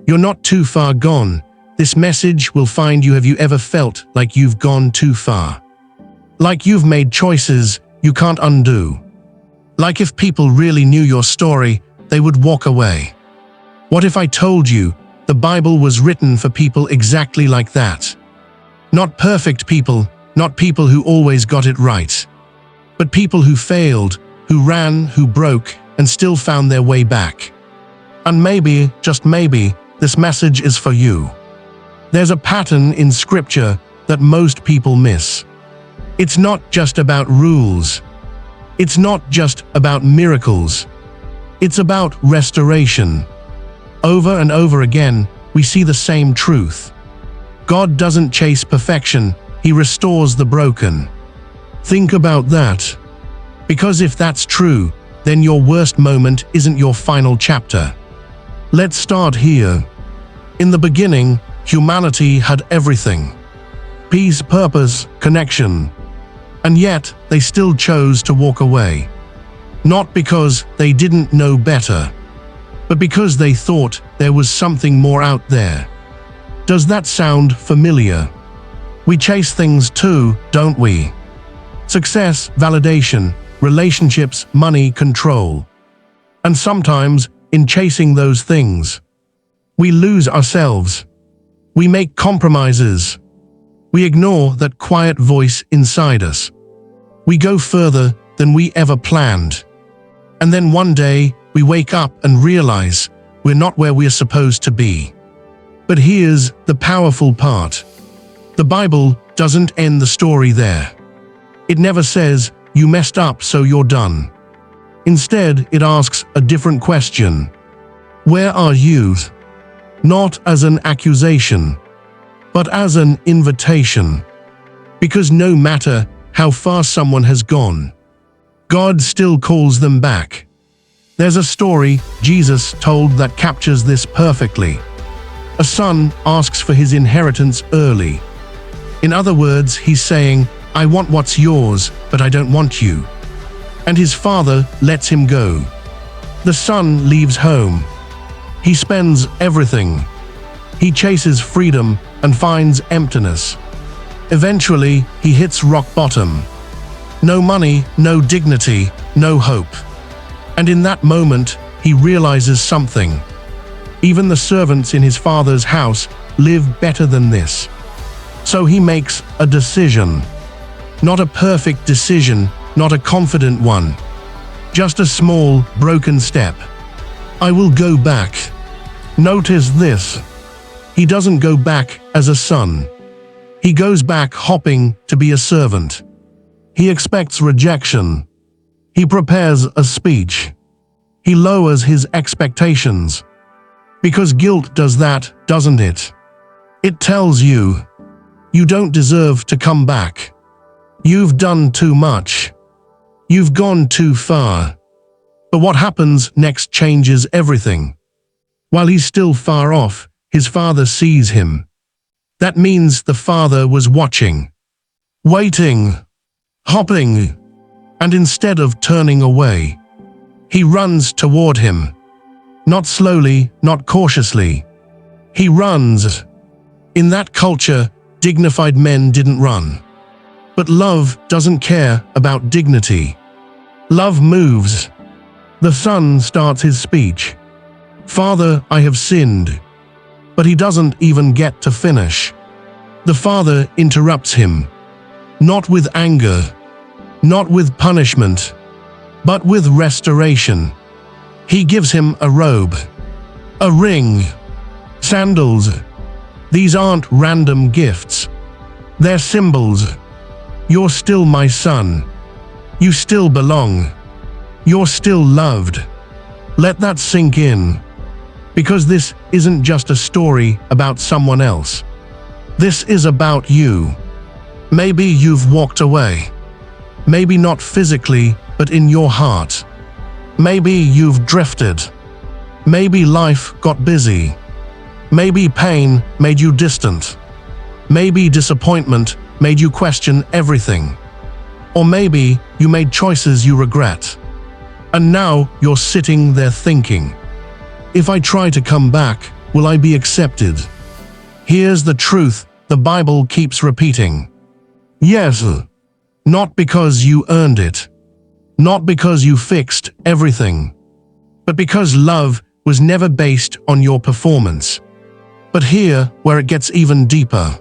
You're not too far gone. This message will find you. Have you ever felt like you've gone too far? Like you've made choices you can't undo? Like if people really knew your story, they would walk away? What if I told you the Bible was written for people exactly like that? Not perfect people, not people who always got it right, but people who failed, who ran, who broke, and still found their way back. And maybe, just maybe, this message is for you. There's a pattern in Scripture that most people miss. It's not just about rules. It's not just about miracles. It's about restoration. Over and over again, we see the same truth. God doesn't chase perfection, He restores the broken. Think about that. Because if that's true, then your worst moment isn't your final chapter. Let's start here. In the beginning, humanity had everything: peace, purpose, connection. And yet, they still chose to walk away. Not because they didn't know better, but because they thought there was something more out there. Does that sound familiar? We chase things too, don't we? Success, validation, relationships, money, control. And sometimes, in chasing those things, we lose ourselves. We make compromises. We ignore that quiet voice inside us. We go further than we ever planned. And then one day, we wake up and realize we're not where we're supposed to be. But here's the powerful part. The Bible doesn't end the story there. It never says, "You messed up, so you're done." Instead, it asks a different question. Where are you? Not as an accusation, but as an invitation. Because no matter how far someone has gone, God still calls them back. There's a story Jesus told that captures this perfectly. A son asks for his inheritance early. In other words, he's saying, "I want what's yours, but I don't want you." And his father lets him go. The son leaves home. He spends everything. He chases freedom and finds emptiness. Eventually, he hits rock bottom. No money, no dignity, no hope. And in that moment, he realizes something. Even the servants in his father's house live better than this. So he makes a decision. Not a perfect decision, not a confident one. Just a small, broken step. I will go back. Notice this. He doesn't go back as a son. He goes back hopping to be a servant. He expects rejection. He prepares a speech. He lowers his expectations. Because guilt does that, doesn't it? It tells you, you don't deserve to come back. You've done too much. You've gone too far. But what happens next changes everything. While he's still far off, his father sees him. That means the father was watching, waiting, hopping, and instead of turning away, he runs toward him. Not slowly, not cautiously. He runs. In that culture, dignified men didn't run. But love doesn't care about dignity. Love moves. The son starts his speech. "Father, I have sinned." But he doesn't even get to finish. The father interrupts him. Not with anger, not with punishment, but with restoration. He gives him a robe, a ring, sandals. These aren't random gifts. They're symbols. You're still my son. You still belong. You're still loved. Let that sink in. Because this isn't just a story about someone else. This is about you. Maybe you've walked away. Maybe not physically, but in your heart. Maybe you've drifted. Maybe life got busy. Maybe pain made you distant. Maybe disappointment made you question everything. Or maybe you made choices you regret. And now you're sitting there thinking, if I try to come back, will I be accepted? Here's the truth the Bible keeps repeating. Yes, not because you earned it, not because you fixed everything, but because love was never based on your performance. But here, where it gets even deeper,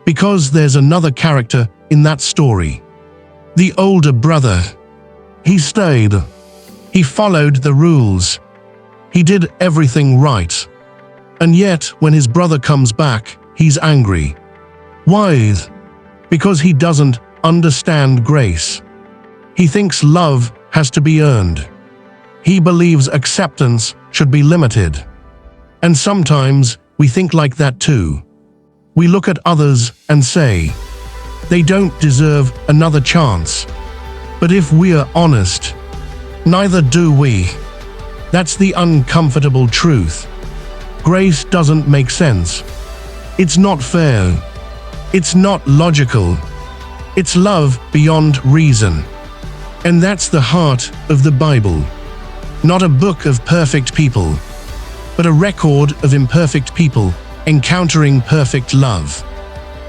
because there's another character in that story. The older brother. He stayed. He followed the rules. He did everything right. And yet, when his brother comes back, he's angry. Why? Because he doesn't understand grace. He thinks love has to be earned. He believes acceptance should be limited. And sometimes we think like that too. We look at others and say, they don't deserve another chance. But if we're honest, neither do we. That's the uncomfortable truth. Grace doesn't make sense. It's not fair. It's not logical. It's love beyond reason. And that's the heart of the Bible. Not a book of perfect people, but a record of imperfect people encountering perfect love.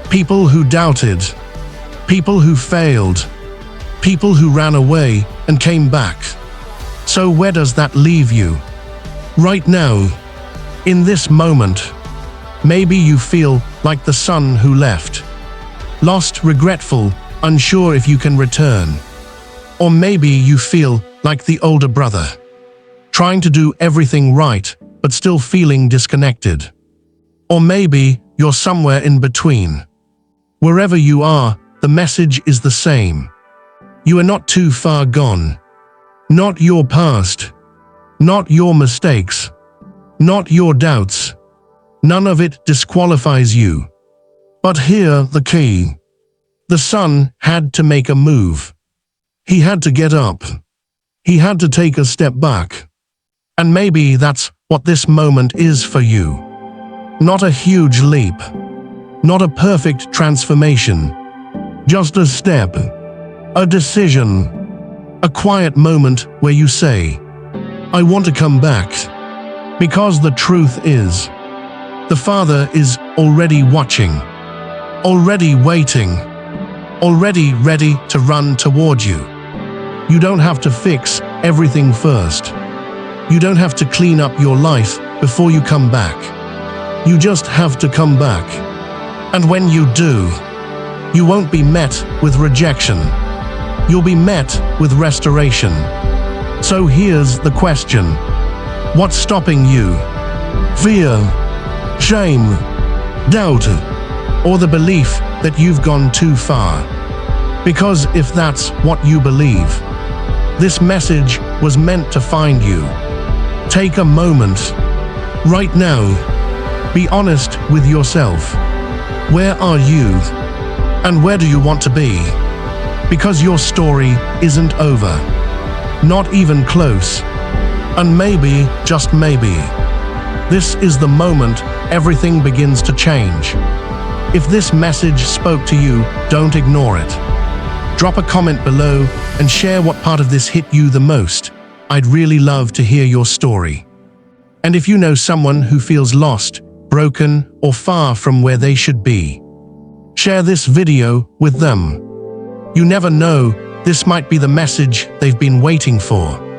People who doubted, people who failed, people who ran away and came back. So where does that leave you? Right now, in this moment, maybe you feel like the son who left, lost, regretful, unsure if you can return. Or maybe you feel like the older brother, trying to do everything right, but still feeling disconnected. Or maybe you're somewhere in between. Wherever you are, the message is the same. You are not too far gone. Not your past. Not your mistakes. Not your doubts. None of it disqualifies you. But here the key. The son had to make a move. He had to get up. He had to take a step back. And maybe that's what this moment is for you. Not a huge leap. Not a perfect transformation. Just a step. A decision. A quiet moment where you say, I want to come back. Because the truth is, the Father is already watching, already waiting, already ready to run toward you. You don't have to fix everything first. You don't have to clean up your life before you come back. You just have to come back. And when you do, you won't be met with rejection. You'll be met with restoration. So here's the question. What's stopping you? Fear, shame, doubt, or the belief that you've gone too far? Because if that's what you believe, this message was meant to find you. Take a moment, right now. Be honest with yourself. Where are you? And where do you want to be? Because your story isn't over. Not even close. And maybe, just maybe, this is the moment everything begins to change. If this message spoke to you, don't ignore it. Drop a comment below and share what part of this hit you the most. I'd really love to hear your story. And if you know someone who feels lost, broken, or far from where they should be, share this video with them. You never know, this might be the message they've been waiting for.